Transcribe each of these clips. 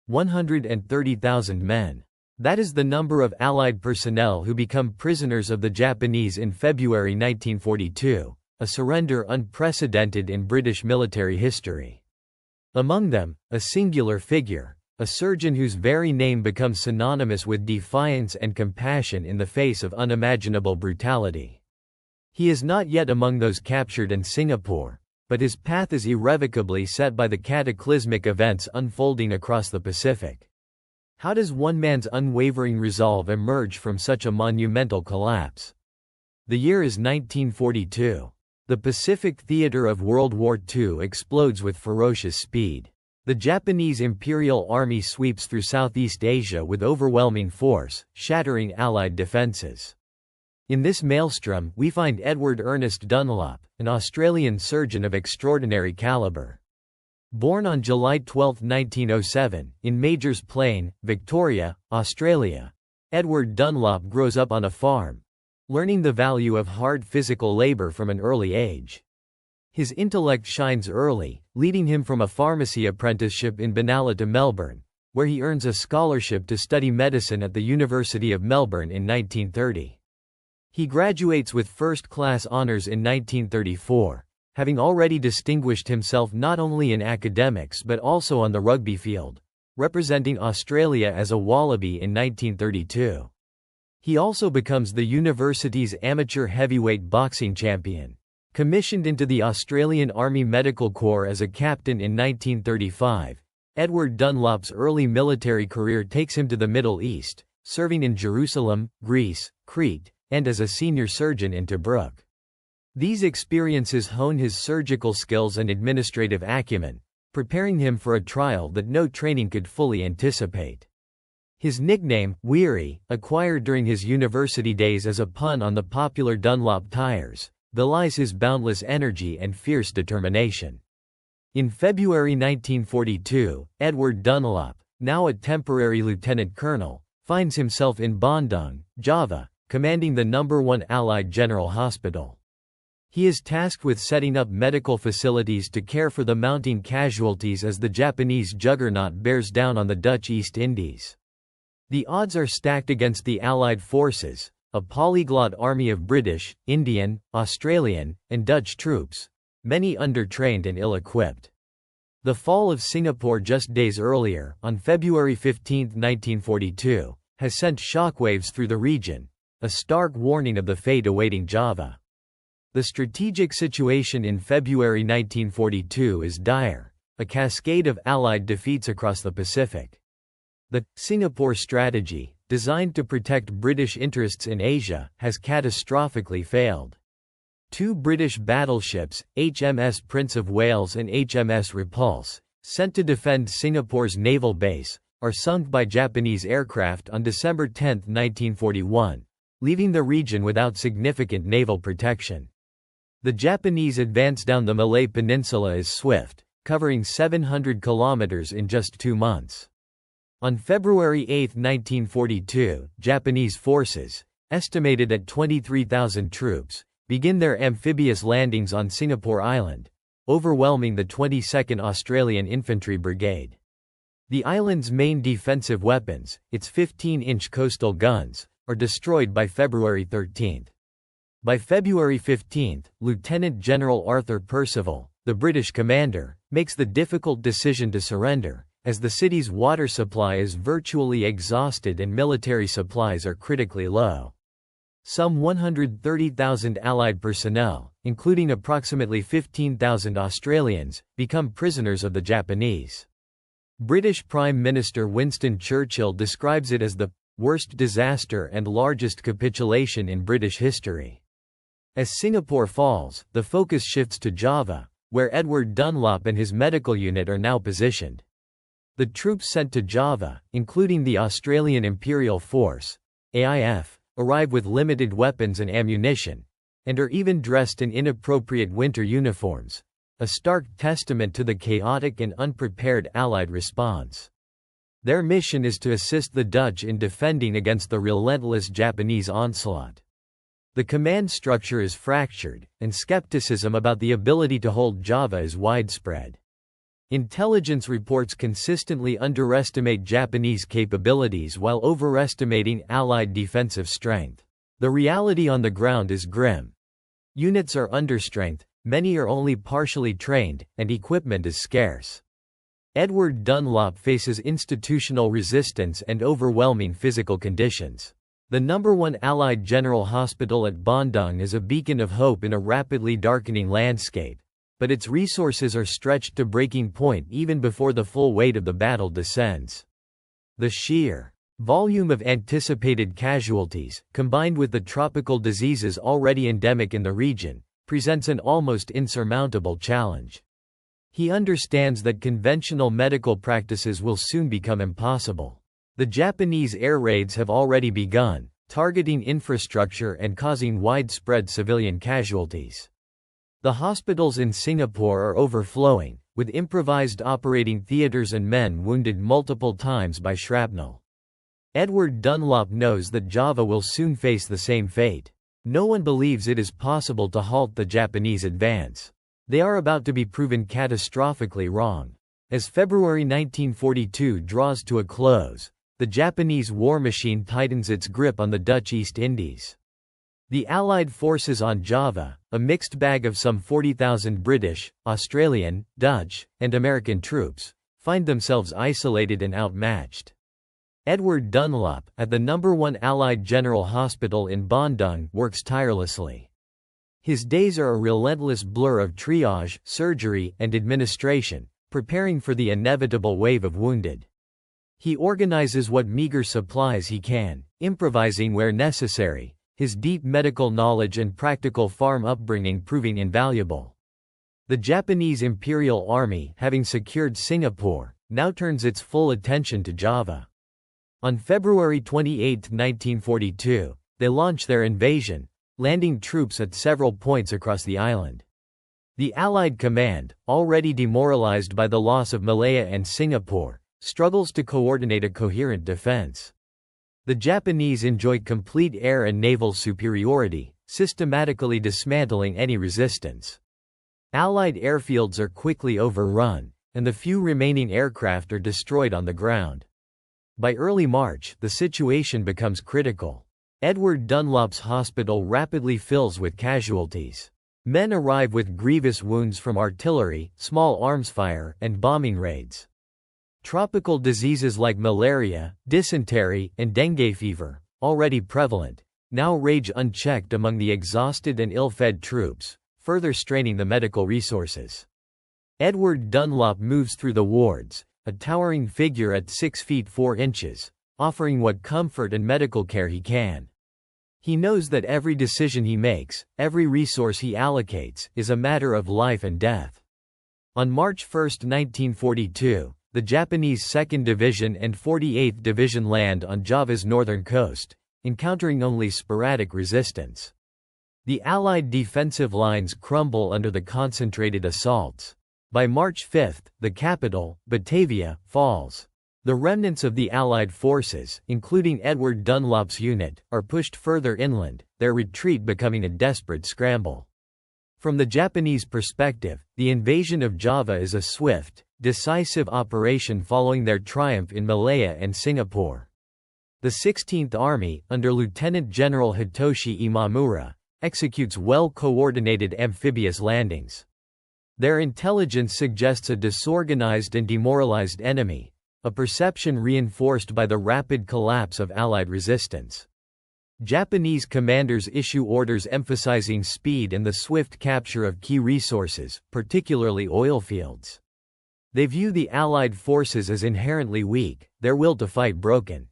130,000 men. That is the number of Allied personnel who become prisoners of the Japanese in February 1942, a surrender unprecedented in British military history. Among them, a singular figure, a surgeon whose very name becomes synonymous with defiance and compassion in the face of unimaginable brutality. He is not yet among those captured in Singapore, but his path is irrevocably set by the cataclysmic events unfolding across the Pacific. How does one man's unwavering resolve emerge from such a monumental collapse? The year is 1942. The Pacific theater of World War II explodes with ferocious speed. The Japanese Imperial Army sweeps through Southeast Asia with overwhelming force, shattering Allied defenses. In this maelstrom, we find Edward Ernest Dunlop, an Australian surgeon of extraordinary caliber. Born on July 12, 1907, in Majors Plain, Victoria, Australia, Edward Dunlop grows up on a farm, learning the value of hard physical labor from an early age. His intellect shines early, leading him from a pharmacy apprenticeship in Benalla to Melbourne, where he earns a scholarship to study medicine at the University of Melbourne in 1930. He graduates with first-class honours in 1934, having already distinguished himself not only in academics but also on the rugby field, representing Australia as a Wallaby in 1932. He also becomes the university's amateur heavyweight boxing champion. Commissioned into the Australian Army Medical Corps as a captain in 1935, Edward Dunlop's early military career takes him to the Middle East, serving in Jerusalem, Greece, Crete, and as a senior surgeon in Tobruk. These experiences hone his surgical skills and administrative acumen, preparing him for a trial that no training could fully anticipate. His nickname, WWII, acquired during his university days as a pun on the popular Dunlop tires, belies his boundless energy and fierce determination. In February 1942, Edward Dunlop, now a temporary lieutenant colonel, finds himself in Bandung, Java, commanding the No. 1 Allied General Hospital. He is tasked with setting up medical facilities to care for the mounting casualties as the Japanese juggernaut bears down on the Dutch East Indies. The odds are stacked against the Allied forces, a polyglot army of British, Indian, Australian, and Dutch troops, many undertrained and ill-equipped. The fall of Singapore just days earlier, on February 15, 1942, has sent shockwaves through the region, a stark warning of the fate awaiting Java. The strategic situation in February 1942 is dire, a cascade of Allied defeats across the Pacific. The Singapore strategy, designed to protect British interests in Asia, has catastrophically failed. Two British battleships, HMS Prince of Wales and HMS Repulse, sent to defend Singapore's naval base, are sunk by Japanese aircraft on December 10, 1941, leaving the region without significant naval protection. The Japanese advance down the Malay Peninsula is swift, covering 700 kilometers in just 2 months. On February 8, 1942, Japanese forces, estimated at 23,000 troops, begin their amphibious landings on Singapore Island, overwhelming the 22nd Australian Infantry Brigade. The island's main defensive weapons, its 15-inch coastal guns, are destroyed by February 13. By February 15, Lieutenant General Arthur Percival, the British commander, makes the difficult decision to surrender, as the city's water supply is virtually exhausted and military supplies are critically low. Some 130,000 Allied personnel, including approximately 15,000 Australians, become prisoners of the Japanese. British Prime Minister Winston Churchill describes it as the worst disaster and largest capitulation in British history. As Singapore falls, the focus shifts to Java, where Edward Dunlop and his medical unit are now positioned. The troops sent to Java, including the Australian Imperial Force, AIF, arrive with limited weapons and ammunition, and are even dressed in inappropriate winter uniforms, a stark testament to the chaotic and unprepared Allied response. Their mission is to assist the Dutch in defending against the relentless Japanese onslaught. The command structure is fractured, and skepticism about the ability to hold Java is widespread. Intelligence reports consistently underestimate Japanese capabilities while overestimating Allied defensive strength. The reality on the ground is grim. Units are understrength, many are only partially trained, and equipment is scarce. Edward Dunlop faces institutional resistance and overwhelming physical conditions. The #1 Allied General Hospital at Bandung is a beacon of hope in a rapidly darkening landscape, but its resources are stretched to breaking point even before the full weight of the battle descends. The sheer volume of anticipated casualties, combined with the tropical diseases already endemic in the region, presents an almost insurmountable challenge. He understands that conventional medical practices will soon become impossible. The Japanese air raids have already begun, targeting infrastructure and causing widespread civilian casualties. The hospitals in Singapore are overflowing, with improvised operating theaters and men wounded multiple times by shrapnel. Edward Dunlop knows that Java will soon face the same fate. No one believes it is possible to halt the Japanese advance. They are about to be proven catastrophically wrong. As February 1942 draws to a close, the Japanese war machine tightens its grip on the Dutch East Indies. The Allied forces on Java, a mixed bag of some 40,000 British, Australian, Dutch, and American troops, find themselves isolated and outmatched. Edward Dunlop, at the #1 Allied General Hospital in Bandung, works tirelessly. His days are a relentless blur of triage, surgery, and administration, preparing for the inevitable wave of wounded. He organizes what meager supplies he can, improvising where necessary, his deep medical knowledge and practical farm upbringing proving invaluable. The Japanese Imperial Army, having secured Singapore, now turns its full attention to Java. On February 28, 1942, they launch their invasion, landing troops at several points across the island. The Allied command, already demoralized by the loss of Malaya and Singapore, struggles to coordinate a coherent defense. The Japanese enjoy complete air and naval superiority, systematically dismantling any resistance. Allied airfields are quickly overrun, and the few remaining aircraft are destroyed on the ground. By early March, the situation becomes critical. Edward Dunlop's hospital rapidly fills with casualties. Men arrive with grievous wounds from artillery, small arms fire, and bombing raids. Tropical diseases like malaria, dysentery, and dengue fever, already prevalent, now rage unchecked among the exhausted and ill-fed troops, further straining the medical resources. Edward Dunlop moves through the wards, a towering figure at 6 feet 4 inches, offering what comfort and medical care he can. He knows that every decision he makes, every resource he allocates, is a matter of life and death. On March 1, 1942, the Japanese 2nd Division and 48th Division land on Java's northern coast, encountering only sporadic resistance. The Allied defensive lines crumble under the concentrated assaults. By March 5, the capital, Batavia, falls. The remnants of the Allied forces, including Edward Dunlop's unit, are pushed further inland, their retreat becoming a desperate scramble. From the Japanese perspective, the invasion of Java is a swift, decisive operation following their triumph in Malaya and Singapore. The 16th Army, under Lieutenant General Hitoshi Imamura, executes well-coordinated amphibious landings. Their intelligence suggests a disorganized and demoralized enemy, a perception reinforced by the rapid collapse of Allied resistance. Japanese commanders issue orders emphasizing speed and the swift capture of key resources, particularly oil fields. They view the Allied forces as inherently weak, their will to fight broken.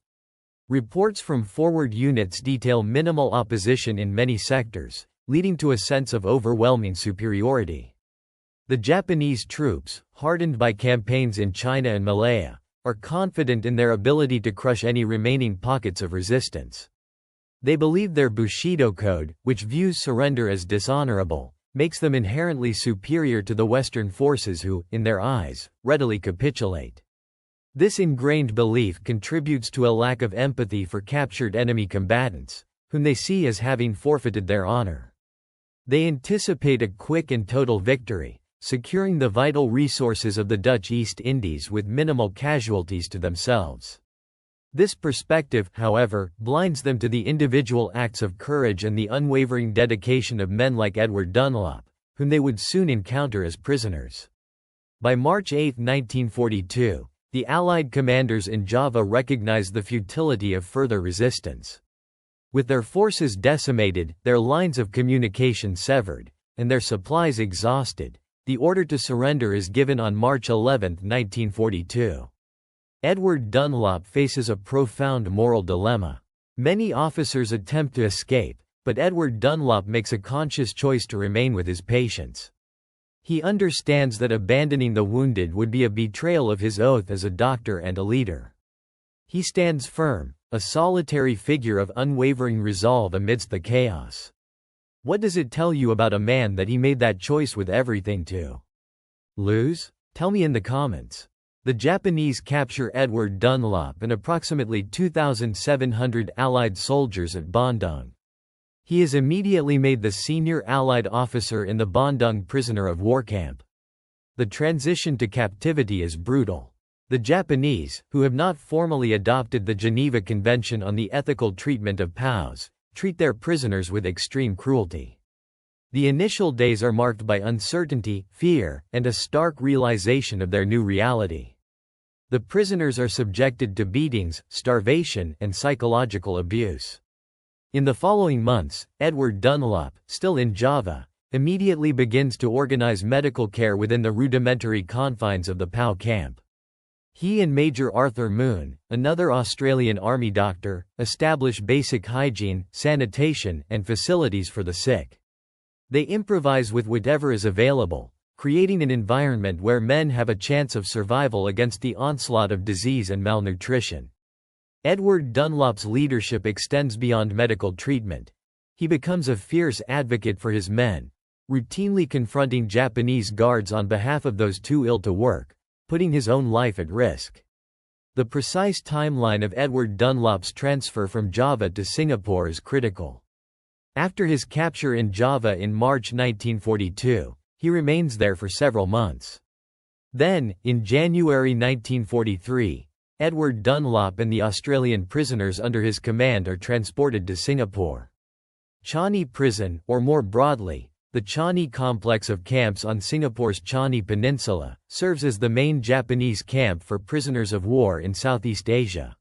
Reports from forward units detail minimal opposition in many sectors, leading to a sense of overwhelming superiority. The Japanese troops, hardened by campaigns in China and Malaya, are confident in their ability to crush any remaining pockets of resistance. They believe their Bushido code, which views surrender as dishonorable, makes them inherently superior to the Western forces who, in their eyes, readily capitulate. This ingrained belief contributes to a lack of empathy for captured enemy combatants, whom they see as having forfeited their honor. They anticipate a quick and total victory, securing the vital resources of the Dutch East Indies with minimal casualties to themselves. This perspective, however, blinds them to the individual acts of courage and the unwavering dedication of men like Edward Dunlop, whom they would soon encounter as prisoners. By March 8, 1942, the Allied commanders in Java recognized the futility of further resistance. With their forces decimated, their lines of communication severed, and their supplies exhausted, the order to surrender is given on March 11, 1942. Edward Dunlop faces a profound moral dilemma. Many officers attempt to escape, but Edward Dunlop makes a conscious choice to remain with his patients. He understands that abandoning the wounded would be a betrayal of his oath as a doctor and a leader. He stands firm, a solitary figure of unwavering resolve amidst the chaos. What does it tell you about a man that he made that choice with everything to lose? Tell me in the comments. The Japanese capture Edward Dunlop and approximately 2,700 Allied soldiers at Bandung. He is immediately made the senior Allied officer in the Bandung prisoner of war camp. The transition to captivity is brutal. The Japanese, who have not formally adopted the Geneva Convention on the ethical treatment of POWs, treat their prisoners with extreme cruelty. The initial days are marked by uncertainty, fear, and a stark realization of their new reality. The prisoners are subjected to beatings, starvation, and psychological abuse. In the following months, Edward Dunlop, still in Java, immediately begins to organize medical care within the rudimentary confines of the POW camp. He and Major Arthur Moon, another Australian Army doctor, establish basic hygiene, sanitation, and facilities for the sick. They improvise with whatever is available, creating an environment where men have a chance of survival against the onslaught of disease and malnutrition. Edward Dunlop's leadership extends beyond medical treatment. He becomes a fierce advocate for his men, routinely confronting Japanese guards on behalf of those too ill to work, putting his own life at risk. The precise timeline of Edward Dunlop's transfer from Java to Singapore is critical. After his capture in Java in March 1942, he remains there for several months. Then, in January 1943, Edward Dunlop and the Australian prisoners under his command are transported to Singapore. Changi Prison, or more broadly, the Changi complex of camps on Singapore's Changi Peninsula, serves as the main Japanese camp for prisoners of war in Southeast Asia.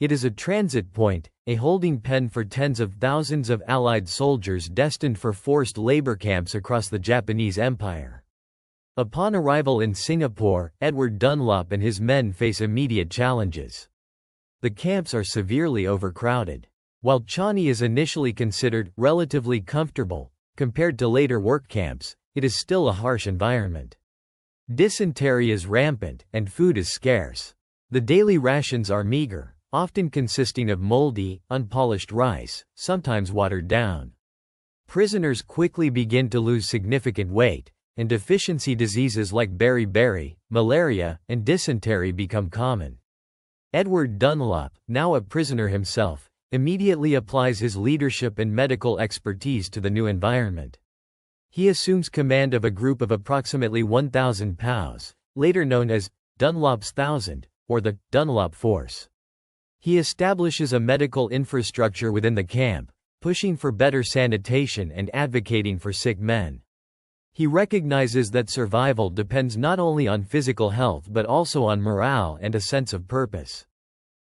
It is a transit point, a holding pen for tens of thousands of Allied soldiers destined for forced labor camps across the Japanese Empire. Upon arrival in Singapore, Edward Dunlop and his men face immediate challenges. The camps are severely overcrowded. While Changi is initially considered relatively comfortable, compared to later work camps, it is still a harsh environment. Dysentery is rampant, and food is scarce. The daily rations are meager, often consisting of moldy, unpolished rice, sometimes watered down. Prisoners quickly begin to lose significant weight, and deficiency diseases like beriberi, malaria, and dysentery become common. Edward Dunlop, now a prisoner himself, immediately applies his leadership and medical expertise to the new environment. He assumes command of a group of approximately 1,000 POWs, later known as Dunlop's Thousand, or the Dunlop Force. He establishes a medical infrastructure within the camp, pushing for better sanitation and advocating for sick men. He recognizes that survival depends not only on physical health but also on morale and a sense of purpose.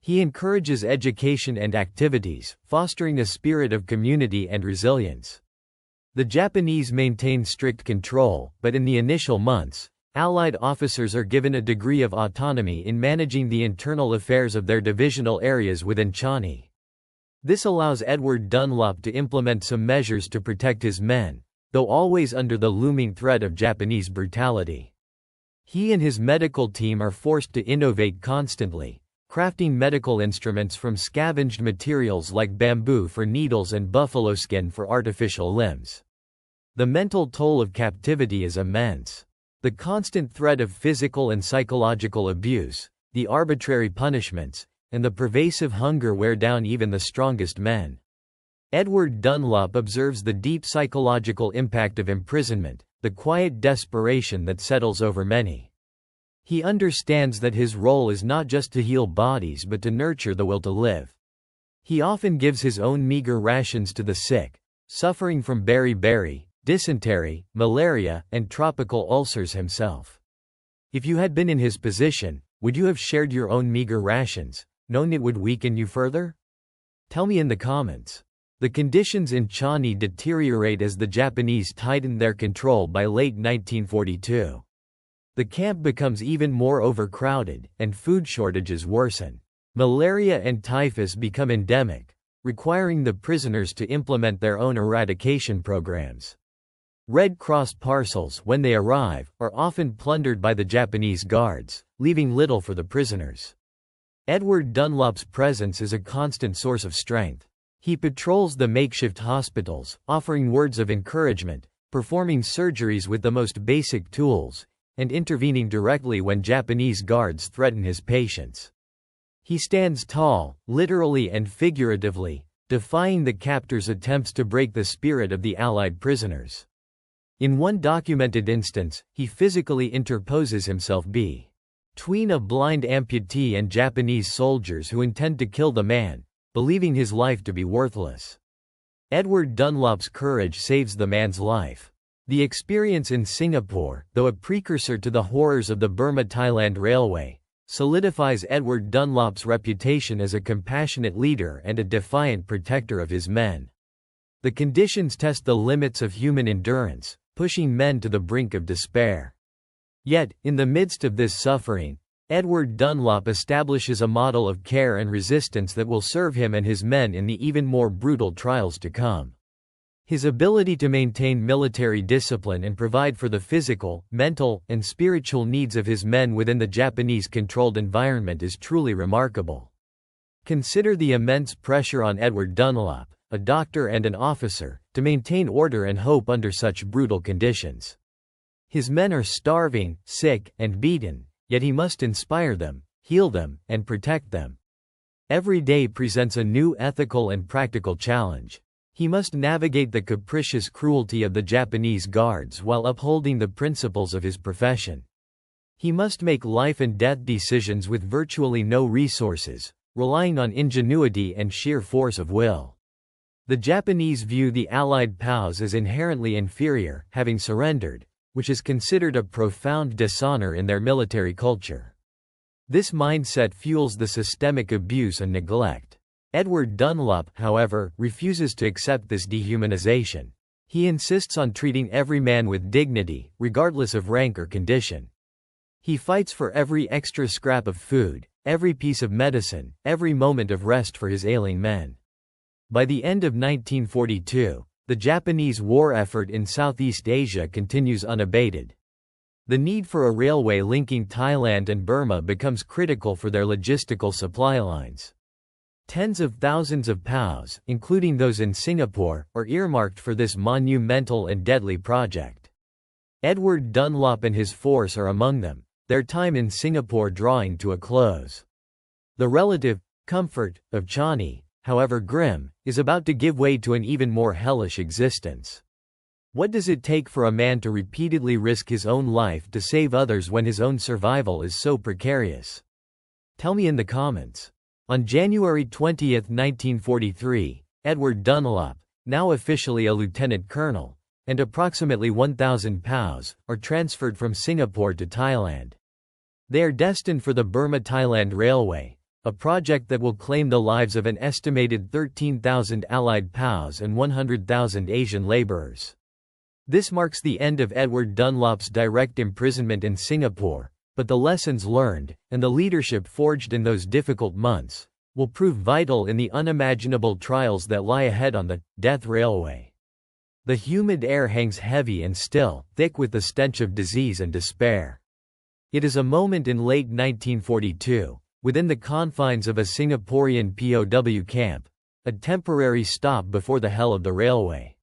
He encourages education and activities, fostering a spirit of community and resilience. The Japanese maintain strict control, but in the initial months, Allied officers are given a degree of autonomy in managing the internal affairs of their divisional areas within Changi. This allows Edward Dunlop to implement some measures to protect his men, though always under the looming threat of Japanese brutality. He and his medical team are forced to innovate constantly, crafting medical instruments from scavenged materials like bamboo for needles and buffalo skin for artificial limbs. The mental toll of captivity is immense. The constant threat of physical and psychological abuse, the arbitrary punishments, and the pervasive hunger wear down even the strongest men. Edward Dunlop observes the deep psychological impact of imprisonment, the quiet desperation that settles over many. He understands that his role is not just to heal bodies but to nurture the will to live. He often gives his own meager rations to the sick, suffering from beriberi, dysentery, malaria, and tropical ulcers himself. If you had been in his position, would you have shared your own meager rations, known it would weaken you further? Tell me in the comments. The conditions in Changi deteriorate as the Japanese tighten their control by late 1942. The camp becomes even more overcrowded, and food shortages worsen. Malaria and typhus become endemic, requiring the prisoners to implement their own eradication programs. Red Cross parcels, when they arrive, are often plundered by the Japanese guards, leaving little for the prisoners. Edward Dunlop's presence is a constant source of strength. He patrols the makeshift hospitals, offering words of encouragement, performing surgeries with the most basic tools, and intervening directly when Japanese guards threaten his patients. He stands tall, literally and figuratively, defying the captors' attempts to break the spirit of the Allied prisoners. In one documented instance, he physically interposes himself between a blind amputee and Japanese soldiers who intend to kill the man, believing his life to be worthless. Edward Dunlop's courage saves the man's life. The experience in Singapore, though a precursor to the horrors of the Burma-Thailand Railway, solidifies Edward Dunlop's reputation as a compassionate leader and a defiant protector of his men. The conditions test the limits of human endurance, pushing men to the brink of despair. Yet, in the midst of this suffering, Edward Dunlop establishes a model of care and resistance that will serve him and his men in the even more brutal trials to come. His ability to maintain military discipline and provide for the physical, mental, and spiritual needs of his men within the Japanese-controlled environment is truly remarkable. Consider the immense pressure on Edward Dunlop, a doctor and an officer, to maintain order and hope under such brutal conditions. His men are starving, sick, and beaten, yet he must inspire them, heal them, and protect them. Every day presents a new ethical and practical challenge. He must navigate the capricious cruelty of the Japanese guards while upholding the principles of his profession. He must make life and death decisions with virtually no resources, relying on ingenuity and sheer force of will. The Japanese view the Allied POWs as inherently inferior, having surrendered, which is considered a profound dishonor in their military culture. This mindset fuels the systemic abuse and neglect. Edward Dunlop, however, refuses to accept this dehumanization. He insists on treating every man with dignity, regardless of rank or condition. He fights for every extra scrap of food, every piece of medicine, every moment of rest for his ailing men. By the end of 1942, the Japanese war effort in Southeast Asia continues unabated. The need for a railway linking Thailand and Burma becomes critical for their logistical supply lines. Tens of thousands of POWs, including those in Singapore, are earmarked for this monumental and deadly project. Edward Dunlop and his force are among them, their time in Singapore drawing to a close. The relative comfort of Changi, however grim, is about to give way to an even more hellish existence. What does it take for a man to repeatedly risk his own life to save others when his own survival is so precarious? Tell me in the comments. On January 20, 1943, Edward Dunlop, now officially a lieutenant colonel, and approximately 1,000 POWs, are transferred from Singapore to Thailand. They are destined for the Burma-Thailand Railway, a project that will claim the lives of an estimated 13,000 Allied POWs and 100,000 Asian laborers. This marks the end of Edward Dunlop's direct imprisonment in Singapore, but the lessons learned, and the leadership forged in those difficult months, will prove vital in the unimaginable trials that lie ahead on the Death Railway. The humid air hangs heavy and still, thick with the stench of disease and despair. It is a moment in late 1942, within the confines of a Singaporean POW camp, a temporary stop before the hell of the railway.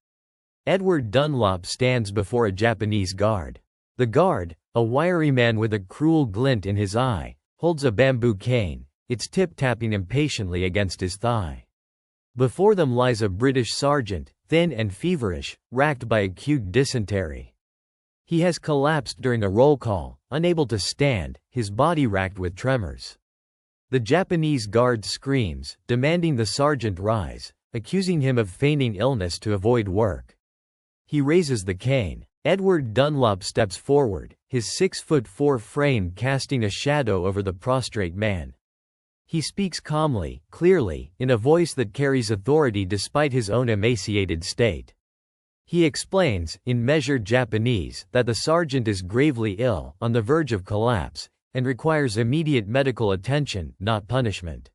Edward Dunlop stands before a Japanese guard. The guard, a wiry man with a cruel glint in his eye, holds a bamboo cane, its tip tapping impatiently against his thigh. Before them lies a British sergeant, thin and feverish, racked by acute dysentery. He has collapsed during a roll call, unable to stand, his body racked with tremors. The Japanese guard screams, demanding the sergeant rise, accusing him of feigning illness to avoid work. He raises the cane. Edward Dunlop steps forward, his 6'4" frame casting a shadow over the prostrate man. He speaks calmly, clearly, in a voice that carries authority despite his own emaciated state. He explains, in measured Japanese, that the sergeant is gravely ill, on the verge of collapse, and requires immediate medical attention, not punishment.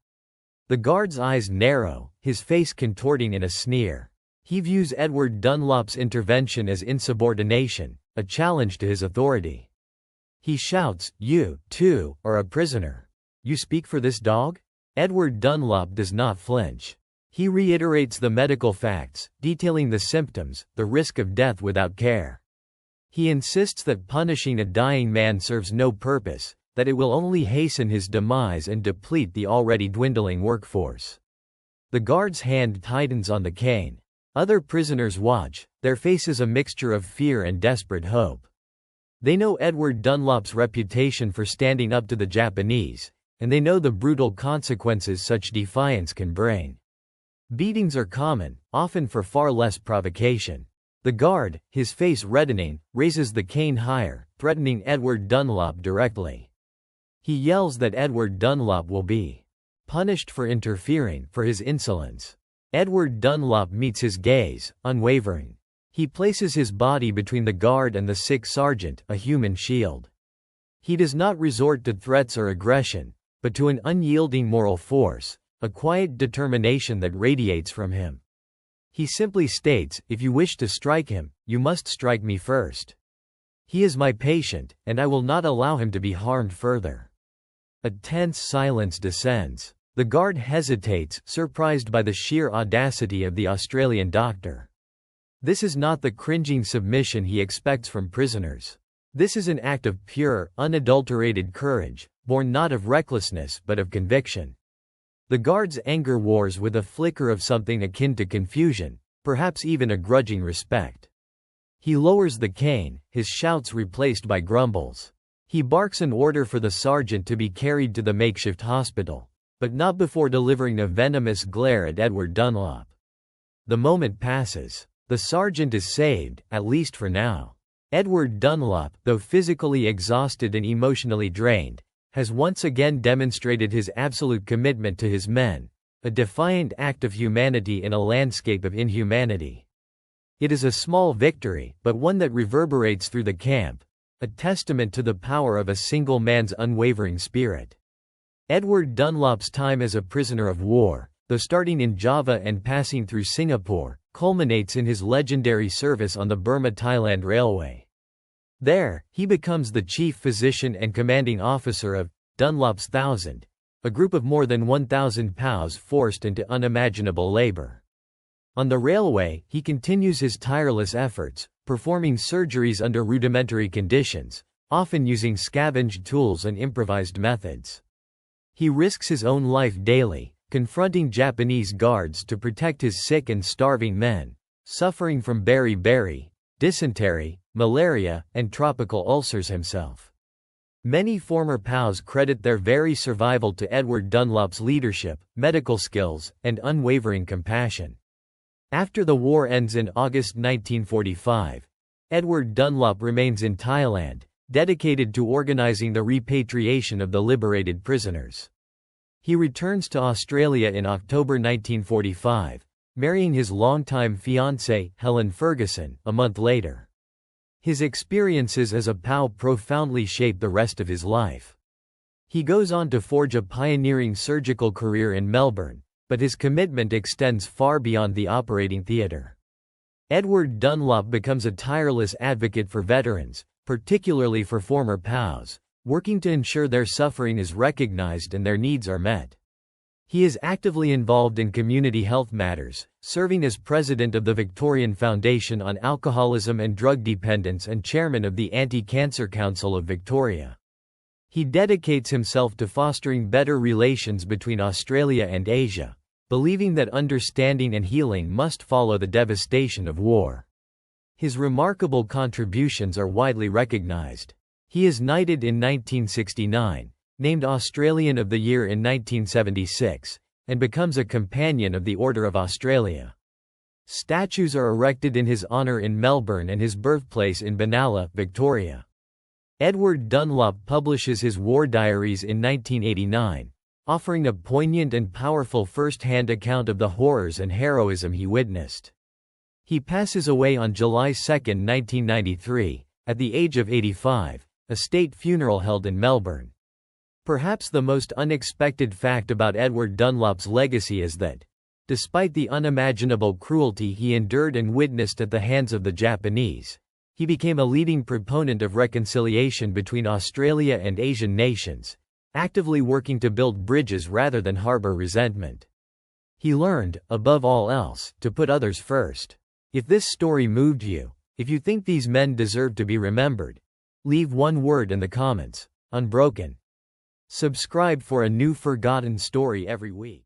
The guard's eyes narrow, his face contorting in a sneer. He views Edward Dunlop's intervention as insubordination, a challenge to his authority. He shouts, "You, too, are a prisoner. You speak for this dog?" Edward Dunlop does not flinch. He reiterates the medical facts, detailing the symptoms, the risk of death without care. He insists that punishing a dying man serves no purpose, that it will only hasten his demise and deplete the already dwindling workforce. The guard's hand tightens on the cane. Other prisoners watch, their faces a mixture of fear and desperate hope. They know Edward Dunlop's reputation for standing up to the Japanese, and they know the brutal consequences such defiance can bring. Beatings are common, often for far less provocation. The guard, his face reddening, raises the cane higher, threatening Edward Dunlop directly. He yells that Edward Dunlop will be punished for interfering, for his insolence. Edward Dunlop meets his gaze, unwavering. He places his body between the guard and the sick sergeant, a human shield. He does not resort to threats or aggression, but to an unyielding moral force, a quiet determination that radiates from him. He simply states, "If you wish to strike him, you must strike me first. He is my patient, and I will not allow him to be harmed further." A tense silence descends. The guard hesitates, surprised by the sheer audacity of the Australian doctor. This is not the cringing submission he expects from prisoners. This is an act of pure, unadulterated courage, born not of recklessness but of conviction. The guard's anger wars with a flicker of something akin to confusion, perhaps even a grudging respect. He lowers the cane, his shouts replaced by grumbles. He barks an order for the sergeant to be carried to the makeshift hospital, but not before delivering a venomous glare at Edward Dunlop. The moment passes. The sergeant is saved, at least for now. Edward Dunlop, though physically exhausted and emotionally drained, has once again demonstrated his absolute commitment to his men, a defiant act of humanity in a landscape of inhumanity. It is a small victory, but one that reverberates through the camp, a testament to the power of a single man's unwavering spirit. Edward Dunlop's time as a prisoner of war, though starting in Java and passing through Singapore, culminates in his legendary service on the Burma-Thailand Railway. There, he becomes the chief physician and commanding officer of Dunlop's Thousand, a group of more than 1,000 POWs forced into unimaginable labor. On the railway, he continues his tireless efforts, performing surgeries under rudimentary conditions, often using scavenged tools and improvised methods. He risks his own life daily, confronting Japanese guards to protect his sick and starving men, suffering from beriberi, dysentery, malaria, and tropical ulcers himself. Many former POWs credit their very survival to Edward Dunlop's leadership, medical skills, and unwavering compassion. After the war ends in August 1945, Edward Dunlop remains in Thailand, dedicated to organizing the repatriation of the liberated prisoners. He returns to Australia in October 1945, marrying his longtime fiancée, Helen Ferguson, a month later. His experiences as a POW profoundly shape the rest of his life. He goes on to forge a pioneering surgical career in Melbourne, but his commitment extends far beyond the operating theatre. Edward Dunlop becomes a tireless advocate for veterans, particularly for former POWs, working to ensure their suffering is recognized and their needs are met. He is actively involved in community health matters, serving as president of the Victorian Foundation on Alcoholism and Drug Dependence and chairman of the Anti-Cancer Council of Victoria. He dedicates himself to fostering better relations between Australia and Asia, believing that understanding and healing must follow the devastation of war. His remarkable contributions are widely recognized. He is knighted in 1969, named Australian of the Year in 1976, and becomes a Companion of the Order of Australia. Statues are erected in his honour in Melbourne and his birthplace in Benalla, Victoria. Edward Dunlop publishes his war diaries in 1989, offering a poignant and powerful first-hand account of the horrors and heroism he witnessed. He passes away on July 2, 1993, at the age of 85, a state funeral held in Melbourne. Perhaps the most unexpected fact about Edward Dunlop's legacy is that, despite the unimaginable cruelty he endured and witnessed at the hands of the Japanese, he became a leading proponent of reconciliation between Australia and Asian nations, actively working to build bridges rather than harbor resentment. He learned, above all else, to put others first. If this story moved you, if you think these men deserve to be remembered, leave one word in the comments: unbroken. Subscribe for a new forgotten story every week.